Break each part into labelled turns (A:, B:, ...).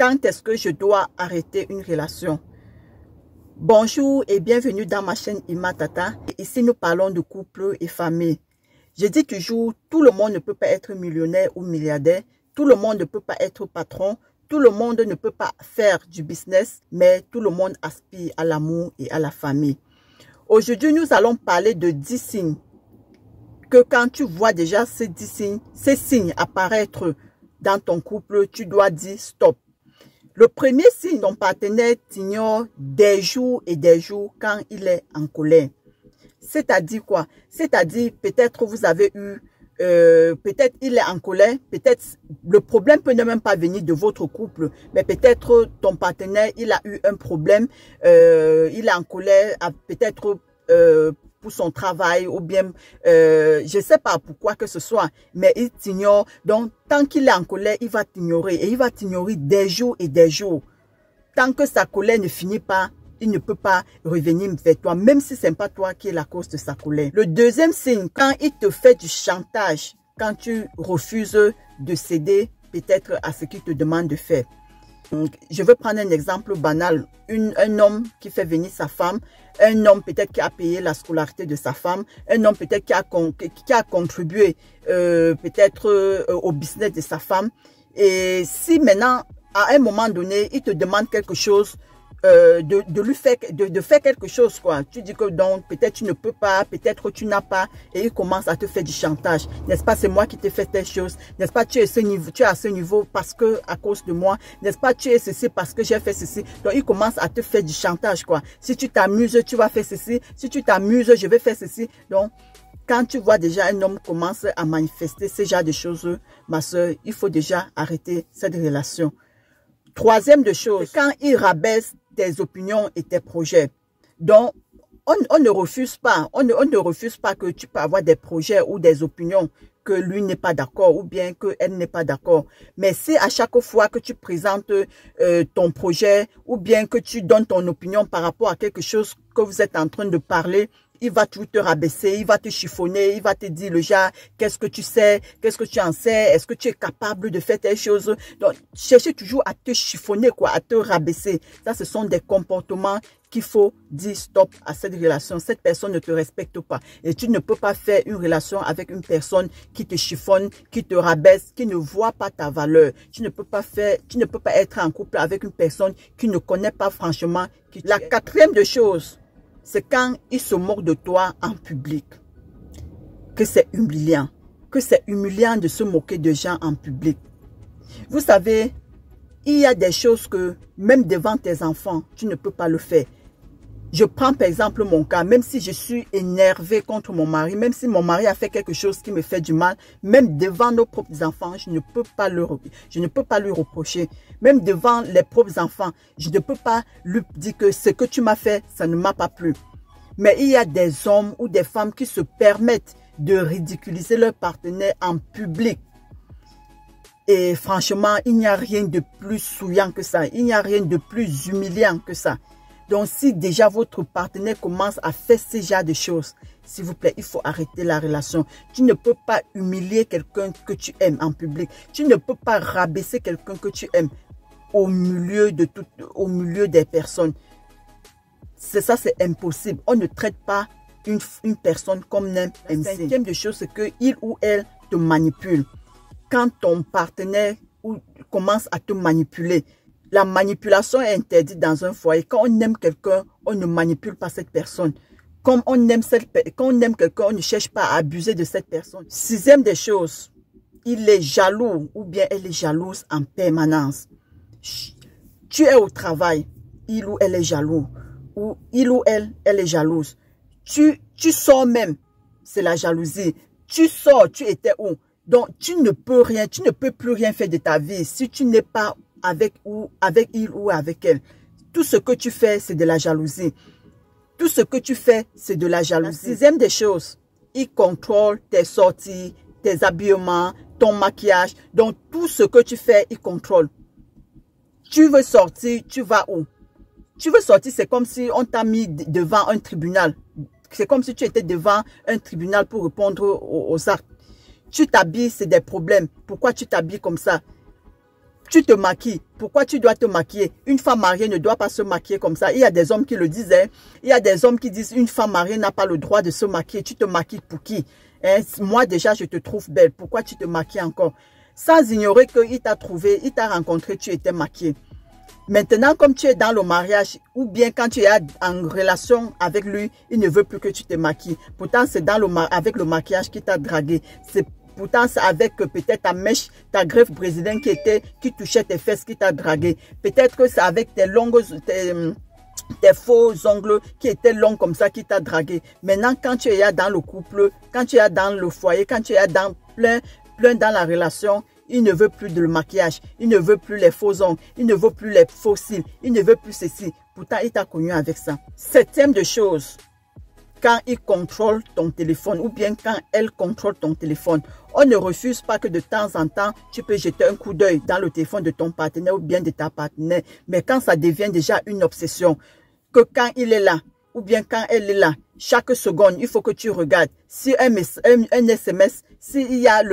A: Quand est-ce que je dois arrêter une relation? Bonjour et bienvenue dans ma chaîne Imatata. Ici, nous parlons de couple et famille. Je dis toujours, tout le monde ne peut pas être millionnaire ou milliardaire. Tout le monde ne peut pas être patron. Tout le monde ne peut pas faire du business, mais tout le monde aspire à l'amour et à la famille. Aujourd'hui, nous allons parler de 10 signes que quand tu vois déjà ces 10 signes apparaître dans ton couple, tu dois dire stop. Le premier signe, ton partenaire t'ignore des jours et des jours quand il est en colère. C'est-à-dire quoi? C'est-à-dire peut-être vous avez eu, peut-être il est en colère, peut-être le problème peut ne même pas venir de votre couple, mais peut-être ton partenaire, il a eu un problème, il est en colère, peut-être pour son travail ou bien, je ne sais pas pourquoi que ce soit, mais il t'ignore. Donc, tant qu'il est en colère, il va t'ignorer et il va t'ignorer des jours et des jours. Tant que sa colère ne finit pas, il ne peut pas revenir vers toi, même si ce n'est pas toi qui es la cause de sa colère. Le deuxième signe, quand il te fait du chantage, quand tu refuses de céder peut-être à ce qu'il te demande de faire. Je vais prendre un exemple banal. Un homme qui fait venir sa femme, un homme peut-être qui a payé la scolarité de sa femme, un homme peut-être qui a contribué peut-être au business de sa femme. Et si maintenant, à un moment donné, il te demande quelque chose, de faire quelque chose, quoi. Tu dis que donc, peut-être tu ne peux pas, peut-être tu n'as pas, et il commence à te faire du chantage. N'est-ce pas, c'est moi qui t'ai fait telle chose. N'est-ce pas, tu es à ce niveau parce que, à cause de moi. N'est-ce pas, tu es ceci parce que j'ai fait ceci. Donc, il commence à te faire du chantage, quoi. Si tu t'amuses, tu vas faire ceci. Si tu t'amuses, je vais faire ceci. Donc, quand tu vois déjà un homme commence à manifester ce genre de choses, ma soeur, il faut déjà arrêter cette relation. Troisième de chose, quand il rabaisse tes opinions et tes projets. Donc, on ne refuse pas. On ne refuse pas que tu peux avoir des projets ou des opinions que lui n'est pas d'accord ou bien qu'elle n'est pas d'accord. Mais si à chaque fois que tu présentes ton projet ou bien que tu donnes ton opinion par rapport à quelque chose que vous êtes en train de parler, il va tout te rabaisser, il va te chiffonner, il va te dire le genre, qu'est-ce que tu sais, qu'est-ce que tu en sais, est-ce que tu es capable de faire telle chose. Donc, cherchez toujours à te chiffonner, quoi, à te rabaisser. Ça, ce sont des comportements qu'il faut dire stop à cette relation. Cette personne ne te respecte pas. Et tu ne peux pas faire une relation avec une personne qui te chiffonne, qui te rabaisse, qui ne voit pas ta valeur. Tu ne peux pas être en couple avec une personne qui ne connaît pas franchement qui tu es. La quatrième de choses, c'est quand il se moque de toi en public, que c'est humiliant, de se moquer de gens en public. Vous savez, il y a des choses que même devant tes enfants, tu ne peux pas le faire. Je prends par exemple mon cas, même si je suis énervée contre mon mari, même si mon mari a fait quelque chose qui me fait du mal, même devant nos propres enfants, je ne peux pas lui reprocher. Même devant les propres enfants, je ne peux pas lui dire que ce que tu m'as fait, ça ne m'a pas plu. Mais il y a des hommes ou des femmes qui se permettent de ridiculiser leur partenaire en public. Et franchement, il n'y a rien de plus souillant que ça. Il n'y a rien de plus humiliant que ça. Donc, si déjà votre partenaire commence à faire ce genre de choses, s'il vous plaît, il faut arrêter la relation. Tu ne peux pas humilier quelqu'un que tu aimes en public. Tu ne peux pas rabaisser quelqu'un que tu aimes au milieu des personnes. Ça, c'est impossible. On ne traite pas une personne comme un MC. La cinquième de chose, c'est qu'il ou elle te manipule. Quand ton partenaire commence à te manipuler, la manipulation est interdite dans un foyer. Quand on aime quelqu'un, on ne manipule pas cette personne. Quand on aime quelqu'un, on ne cherche pas à abuser de cette personne. Sixième des choses, il est jaloux ou bien elle est jalouse en permanence. Tu es au travail, il ou elle est jaloux. Ou il ou elle est jalouse. Tu sors même, c'est la jalousie. Tu sors, tu étais où? Donc, tu ne peux plus rien faire de ta vie si tu n'es pas avec il ou avec elle. Tout ce que tu fais, c'est de la jalousie. Tout ce que tu fais, c'est de la jalousie. La sixième des choses, il contrôle tes sorties, tes habillements, ton maquillage. Donc, tout ce que tu fais, il contrôle. Tu veux sortir, tu vas où? Tu veux sortir, c'est comme si on t'a mis devant un tribunal. C'est comme si tu étais devant un tribunal pour répondre aux actes. Tu t'habilles, c'est des problèmes. Pourquoi tu t'habilles comme ça? Tu te maquilles. Pourquoi tu dois te maquiller? Une femme mariée ne doit pas se maquiller comme ça. Il y a des hommes qui le disaient. Il y a des hommes qui disent une femme mariée n'a pas le droit de se maquiller. Tu te maquilles pour qui? Moi déjà, je te trouve belle. Pourquoi tu te maquilles encore? Sans ignorer qu'il t'a trouvé, il t'a rencontré, tu étais maquillée. Maintenant, comme tu es dans le mariage, ou bien quand tu es en relation avec lui, il ne veut plus que tu te maquilles. Pourtant, c'est avec le maquillage qu'il t'a dragué. Pourtant, c'est avec peut-être ta mèche, ta greffe brésilienne qui touchait tes fesses qui t'a dragué. Peut-être que c'est avec tes faux ongles qui étaient longs comme ça qui t'a dragué. Maintenant, quand tu es dans le couple, quand tu es dans le foyer, quand tu es plein dans la relation, il ne veut plus de le maquillage, il ne veut plus les faux ongles, il ne veut plus les faux cils, il ne veut plus ceci. Pourtant, il t'a connu avec ça. Septième de chose, quand il contrôle ton téléphone ou bien quand elle contrôle ton téléphone, on ne refuse pas que de temps en temps, tu peux jeter un coup d'œil dans le téléphone de ton partenaire ou bien de ta partenaire. Mais quand ça devient déjà une obsession, que quand il est là ou bien quand elle est là, chaque seconde, il faut que tu regardes. Si un SMS, s'il y a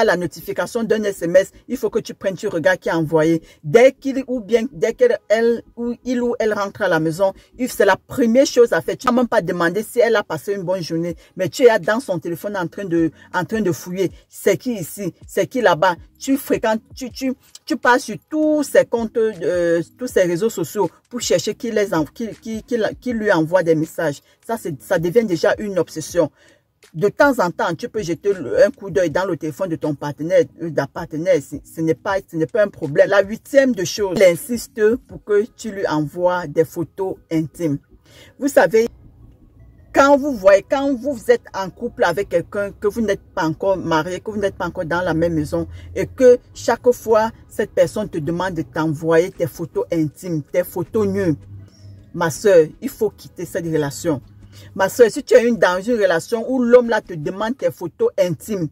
A: la notification d'un SMS, il faut que tu prennes, tu regardes qui a envoyé. Dès qu'il ou il ou elle rentre à la maison, c'est la première chose à faire. Tu n'as même pas demandé si elle a passé une bonne journée, mais tu es dans son téléphone en train de fouiller. C'est qui ici? C'est qui là-bas? Tu fréquentes, tu passes sur tous ses comptes, tous ses réseaux sociaux pour chercher qui lui envoie des messages. Ça devient déjà une obsession. De temps en temps, tu peux jeter un coup d'œil dans le téléphone de ton partenaire, ce n'est pas un problème. La huitième de chose, il insiste pour que tu lui envoies des photos intimes. Vous savez, quand vous êtes en couple avec quelqu'un, que vous n'êtes pas encore marié, que vous n'êtes pas encore dans la même maison et que chaque fois, cette personne te demande de t'envoyer tes photos intimes, tes photos nues, ma soeur, il faut quitter cette relation. Ma soeur, si tu es dans une relation où l'homme là te demande tes photos intimes,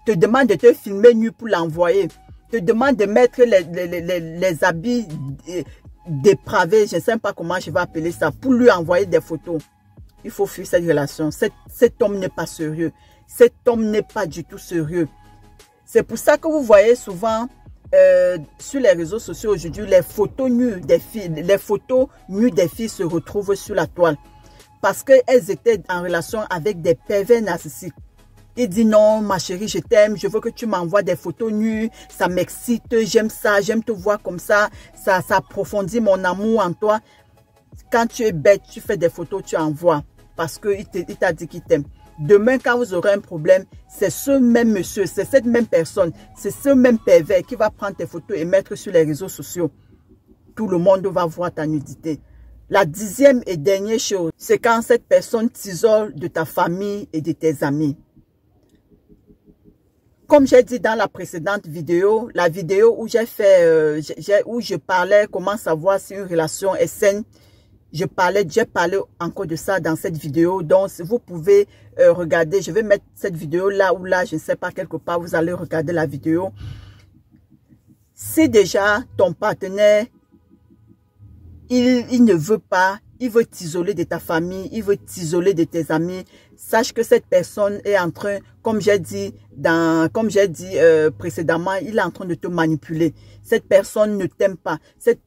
A: te demande de te filmer nu pour l'envoyer, te demande de mettre les habits dépravés, je ne sais pas comment je vais appeler ça, pour lui envoyer des photos, il faut fuir cette relation. Cet homme n'est pas sérieux. Cet homme n'est pas du tout sérieux. C'est pour ça que vous voyez souvent sur les réseaux sociaux aujourd'hui, les photos nues des filles se retrouvent sur la toile. Parce qu'elles étaient en relation avec des pervers narcissiques. Il dit non, ma chérie, je t'aime, je veux que tu m'envoies des photos nues, ça m'excite, j'aime ça, j'aime te voir comme ça approfondit mon amour en toi. Quand tu es bête, tu fais des photos, tu envoies parce qu'il t'a dit qu'il t'aime. Demain, quand vous aurez un problème, c'est ce même monsieur, c'est cette même personne, c'est ce même pervers qui va prendre tes photos et mettre sur les réseaux sociaux. Tout le monde va voir ta nudité. La dixième et dernière chose, c'est quand cette personne t'isole de ta famille et de tes amis. Comme j'ai dit dans la précédente vidéo, la vidéo où où je parlais comment savoir si une relation est saine, j'ai parlé encore de ça dans cette vidéo. Donc, vous pouvez regarder, je vais mettre cette vidéo là ou là, je ne sais pas, quelque part, vous allez regarder la vidéo. Si déjà ton partenaire, il ne veut pas, il veut t'isoler de ta famille, il veut t'isoler de tes amis, sache que cette personne est en train, comme j'ai dit précédemment, il est en train de te manipuler. Cette personne ne t'aime pas. Cette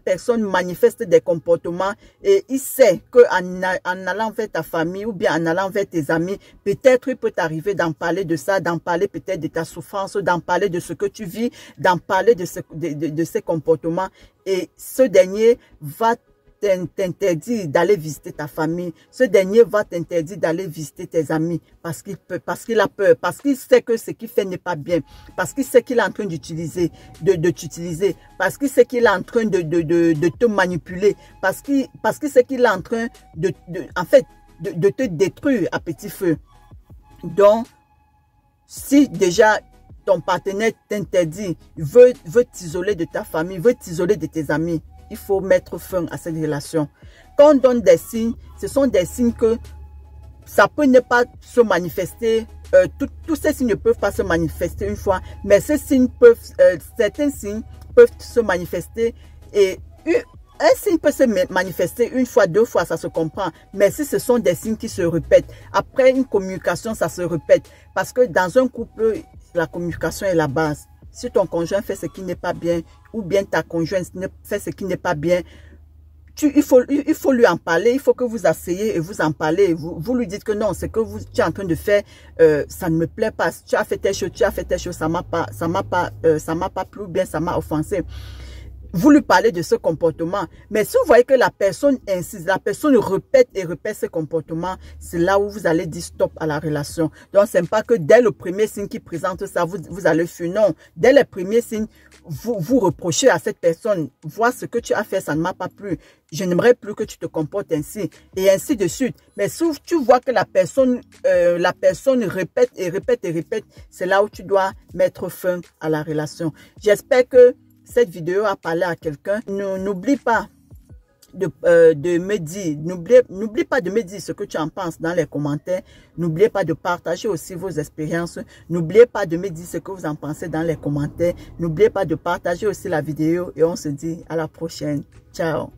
A: personne manifeste des comportements et il sait qu'en allant vers ta famille ou bien en allant vers tes amis, peut-être il peut t'arriver d'en parler de ça, d'en parler peut-être de ta souffrance, d'en parler de ce que tu vis, d'en parler de ces comportements. Et ce dernier va t'interdire d'aller visiter ta famille. Ce dernier va t'interdire d'aller visiter tes amis parce qu'il a peur, parce qu'il sait que ce qu'il fait n'est pas bien, parce qu'il sait qu'il est en train d'utiliser, de t'utiliser, parce qu'il sait qu'il est en train de te manipuler, parce qu'il sait qu'il est en train de te détruire à petit feu. Donc, si déjà ton partenaire t'interdit, veut t'isoler de ta famille, veut t'isoler de tes amis, il faut mettre fin à cette relation. Quand on donne des signes, ce sont des signes que ça peut ne pas se manifester. Tous ces signes ne peuvent pas se manifester une fois, mais ces signes certains signes peuvent se manifester et un signe peut se manifester une fois, deux fois, ça se comprend. Mais si ce sont des signes qui se répètent, après une communication, ça se répète. Parce que dans un couple, la communication est la base. Si ton conjoint fait ce qui n'est pas bien, ou bien ta conjointe fait ce qui n'est pas bien, il faut lui en parler, il faut que vous asseyez et vous en parlez. Vous lui dites que non, ce que tu es en train de faire, ça ne me plaît pas. Tu as fait telle chose, ça m'a pas plu, bien ça m'a offensé. Vous lui parlez de ce comportement. Mais si vous voyez que la personne insiste, la personne répète et répète ce comportement, c'est là où vous allez dire stop à la relation. Donc, ce n'est pas que dès le premier signe qui présente ça, vous allez fuir. Non, dès le premier signe, vous reprochez à cette personne. Vois ce que tu as fait, ça ne m'a pas plu. Je n'aimerais plus que tu te comportes ainsi. Et ainsi de suite. Mais si tu vois que la personne répète et répète et répète, c'est là où tu dois mettre fin à la relation. J'espère que cette vidéo a parlé à quelqu'un. N'oublie pas de me dire, n'oublie pas de me dire ce que tu en penses dans les commentaires. N'oubliez pas de partager aussi vos expériences. N'oubliez pas de me dire ce que vous en pensez dans les commentaires. N'oubliez pas de partager aussi la vidéo et on se dit à la prochaine. Ciao.